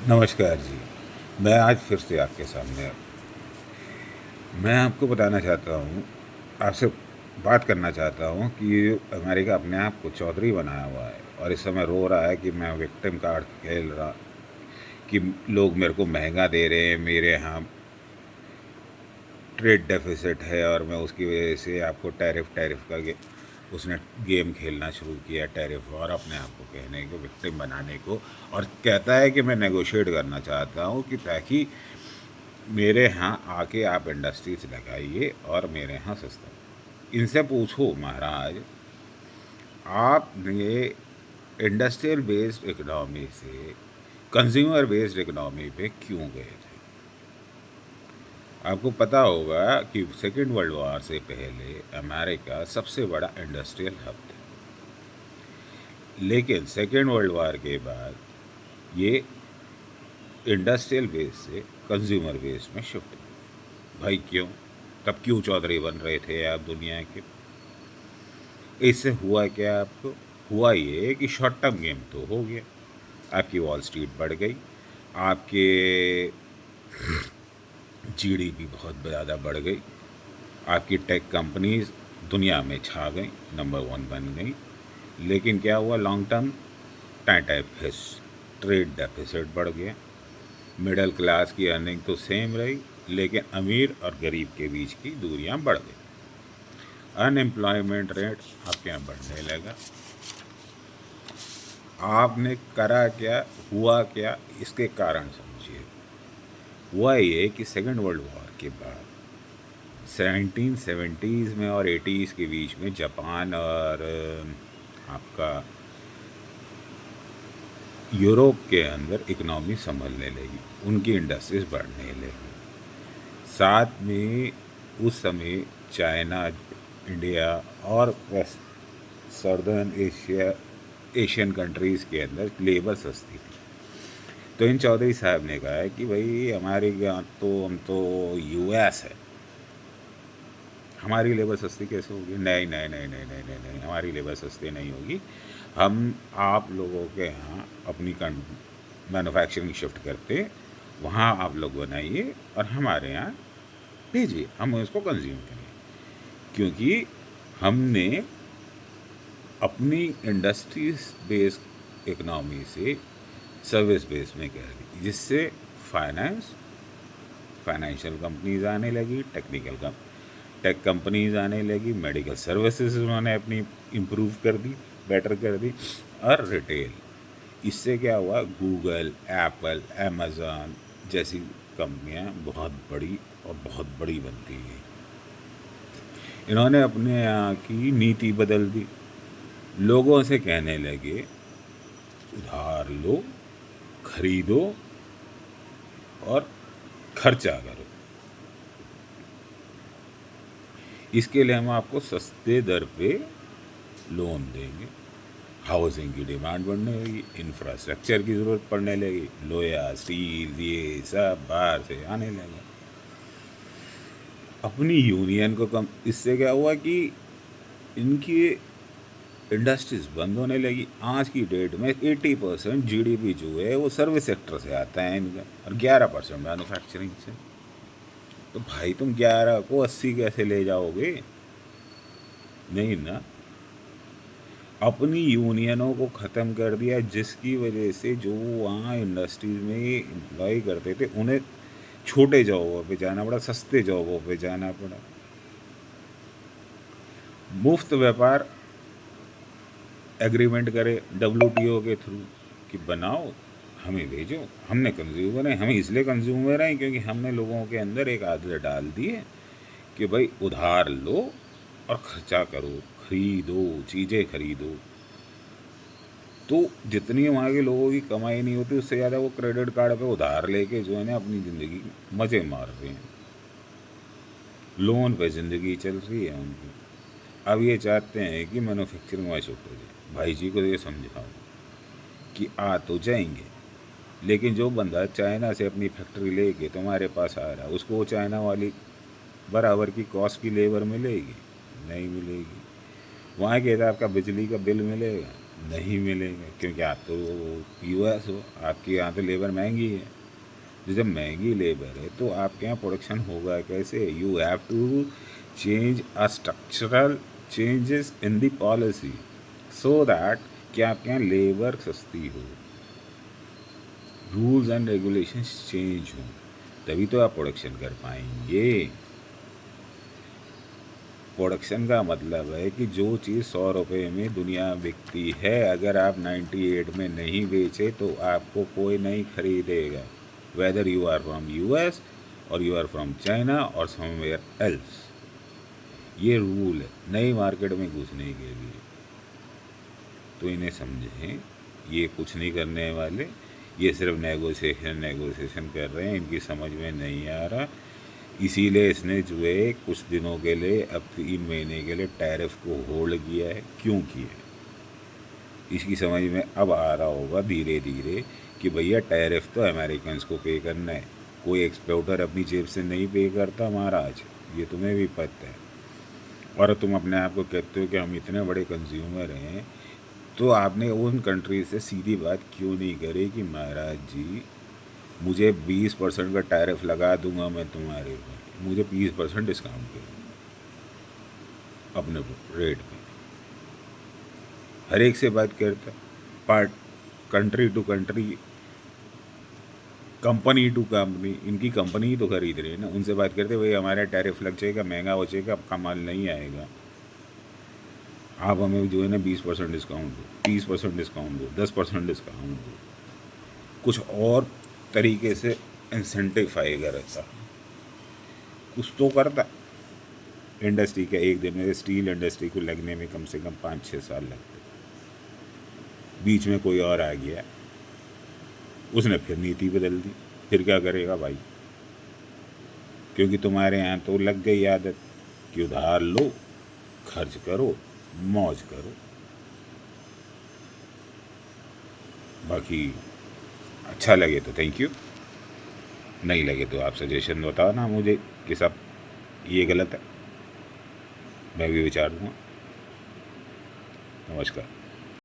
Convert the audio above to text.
नमस्कार जी। मैं आज फिर से आपके सामने मैं आपको बताना चाहता हूँ, आपसे बात करना चाहता हूँ कि अमेरिका अपने आप को चौधरी बनाया हुआ है और इस समय रो रहा है कि मैं विक्टिम कार्ड खेल रहा, कि लोग मेरे को महंगा दे रहे हैं, मेरे यहाँ ट्रेड डेफिसिट है और मैं उसकी वजह से आपको टैरिफ का उसने गेम खेलना शुरू किया, टैरिफ और अपने आप को कहने को विक्टिम बनाने को, और कहता है कि मैं नेगोशिएट करना चाहता हूँ कि ताकि मेरे यहाँ आके आप इंडस्ट्रीज लगाइए और मेरे यहाँ सस्ता। इनसे पूछो महाराज, आप ये इंडस्ट्रियल बेस्ड इकोनॉमी से कंज्यूमर बेस्ड इकोनॉमी पे क्यों गए थे? आपको पता होगा कि सेकेंड वर्ल्ड वॉर से पहले अमेरिका सबसे बड़ा इंडस्ट्रियल हब था, लेकिन सेकेंड वर्ल्ड वॉर के बाद ये इंडस्ट्रियल बेस से कंज्यूमर बेस में शिफ्ट हुआ। भाई क्यों? तब क्यों चौधरी बन रहे थे आप दुनिया के? इससे हुआ क्या आपको? हुआ ये कि शॉर्ट टर्म गेम तो हो गया, आपकी वॉल स्ट्रीट बढ़ गई, आपके जीडीपी बहुत ज़्यादा बढ़ गई, आपकी टेक कंपनीज दुनिया में छा गई, नंबर 1 बन गई। लेकिन क्या हुआ? Long term tight fish, trade deficit बढ़ गया, मिडिल क्लास की अर्निंग तो सेम रही, लेकिन अमीर और गरीब के बीच की दूरियां बढ़ गई, अनएम्प्लॉयमेंट रेट आपके यहाँ बढ़ने लगा। आपने करा क्या? हुआ क्या? इसके कारण समझिए। हुआ ये कि सेकेंड वर्ल्ड वॉर के बाद 1970s में और 80s के बीच में जापान और आपका यूरोप के अंदर इकोनॉमी संभलने लगी, उनकी इंडस्ट्रीज बढ़ने लगी। साथ में उस समय चाइना, इंडिया और वेस्ट सदर्न एशियन कंट्रीज़ के अंदर लेबर सस्ती थी। तो इन चौधरी साहब ने कहा है कि भाई हमारे यहाँ तो हम तो यूएस है, हमारी लेबर सस्ती कैसे होगी? नहीं नहीं नहीं नहीं नहीं नहीं नहीं, हमारी लेबर सस्ती नहीं होगी। हम आप लोगों के यहाँ अपनी मैन्युफैक्चरिंग शिफ्ट करते, वहाँ आप लोग बनाइए और हमारे यहाँ भेजिए, हम उसको कंज्यूम करें, क्योंकि हमने अपनी इंडस्ट्रीज बेस्ड इकनॉमी से सर्विस बेस में कर दी, जिससे फाइनेंशियल कंपनीज आने लगी, टेक कंपनीज आने लगी, मेडिकल सर्विसेज उन्होंने अपनी इम्प्रूव कर दी, बेटर कर दी, और रिटेल। इससे क्या हुआ? गूगल, एप्पल, अमेज़ॉन जैसी कंपनियां बहुत बड़ी बनती हैं। इन्होंने अपने यहाँ की नीति बदल दी, लोगों से कहने लगे उधार लो, खरीदो और खर्चा करो, इसके लिए हम आपको सस्ते दर पे लोन देंगे। हाउसिंग की डिमांड बढ़ने लगी, इंफ्रास्ट्रक्चर की ज़रूरत पड़ने लगी, लोहा, स्टील, ये सब बाहर से आने लगा। अपनी यूनियन को कम, इससे क्या हुआ कि इनकी इंडस्ट्रीज बंद होने लगी। आज की डेट में 80% जीडीपी जो है वो सर्विस सेक्टर से आता है इनका, और 11% मैन्युफैक्चरिंग से। तो भाई तुम 11 को 80 कैसे ले जाओगे? नहीं ना। अपनी यूनियनों को ख़त्म कर दिया, जिसकी वजह से जो वहाँ इंडस्ट्रीज में एम्प्लॉय करते थे उन्हें छोटे जॉबों पे जाना पड़ा, सस्ते जॉबों पे जाना पड़ा। मुफ्त व्यापार एग्रीमेंट करे WTO के थ्रू कि बनाओ, हमें भेजो, हमने कंज्यूमर हैं, हम इसलिए कंज्यूमर हैं क्योंकि हमने लोगों के अंदर एक आदत डाल दी है कि भाई उधार लो और खर्चा करो, खरीदो, चीज़ें खरीदो। तो जितनी वहाँ के लोगों की कमाई नहीं होती, उससे ज़्यादा वो क्रेडिट कार्ड पे उधार लेके जो है ना अपनी ज़िंदगी मज़े मार रहे हैं, लोन पे ज़िंदगी चल रही है उनकी। अब ये चाहते हैं कि मैन्युफैक्चरिंग वहाँ शिफ्ट हो जाए। भाई जी को ये समझाओ कि आ तो जाएंगे, लेकिन जो बंदा चाइना से अपनी फैक्ट्री लेके तुम्हारे पास आ रहा है, उसको चाइना वाली बराबर की कॉस्ट की लेबर मिलेगी? नहीं मिलेगी। वहाँ के हिसाब का बिजली का बिल मिलेगा? नहीं मिलेगा, क्योंकि आप तो यूएस हो, आपके यहाँ तो लेबर महंगी है। तो जब महंगी लेबर है तो आपके यहाँ प्रोडक्शन होगा कैसे? You have to change a structural changes in the policy so that कि आपके यहाँ लेबर सस्ती हो, रूल्स एंड रेगुलेशंस चेंज हों, तभी तो आप प्रोडक्शन कर पाएंगे। प्रोडक्शन का मतलब है कि जो चीज़ 100 रुपये में दुनिया में बिकती है, अगर आप 98 में नहीं बेचे तो आपको कोई नहीं खरीदेगा, whether you are from US और यू आर फ्रॉम चाइना और समवेयर एल्स। ये रूल है नई मार्केट में घुसने के लिए। तो इन्हें समझें, ये कुछ नहीं करने वाले, ये सिर्फ नेगोशिएशन कर रहे हैं, इनकी समझ में नहीं आ रहा। इसीलिए इसने जो है कुछ दिनों के लिए, अब 3 महीने के लिए टैरिफ को होल्ड किया है। क्यों किया है इसकी समझ में अब आ रहा होगा धीरे धीरे कि भैया टैरिफ तो अमेरिकन को पे करना है, कोई एक्सपोर्टर अपनी जेब से नहीं पे करता महाराज, ये तुम्हें भी पता है। और तुम अपने आप को कहते हो कि हम इतने बड़े कंज्यूमर हैं, तो आपने उन कंट्री से सीधी बात क्यों नहीं करी कि महाराज जी मुझे 20% का टैरिफ लगा दूंगा मैं तुम्हारे ऊपर, मुझे 20% डिस्काउंट करो अपने रेट पे। हर एक से बात करता, part country to country, company to company, इनकी कंपनी ही तो खरीद रही है ना, उनसे बात करते भाई हमारा टैरिफ लग जाएगा, महंगा हो जाएगा, आपका माल नहीं आएगा, आप हमें जो है ना 20% डिस्काउंट दो, 30% डिस्काउंट दो, 10% डिस्काउंट दो, कुछ और तरीके से इंसेंटिफाई करता, कुछ तो करता। इंडस्ट्री के एक दिन में स्टील इंडस्ट्री को लगने में कम से कम 5-6 साल लगते, बीच में कोई और आ गया, उसने फिर नीति बदल दी, फिर क्या करेगा भाई? क्योंकि तुम्हारे यहाँ तो लग गई आदत कि उधार लो, खर्च करो, मौज करो। बाकी अच्छा लगे तो थैंक यू, नहीं लगे तो आप सजेशन बताओ ना मुझे कि सब ये गलत है, मैं भी विचार दूँगा। नमस्कार।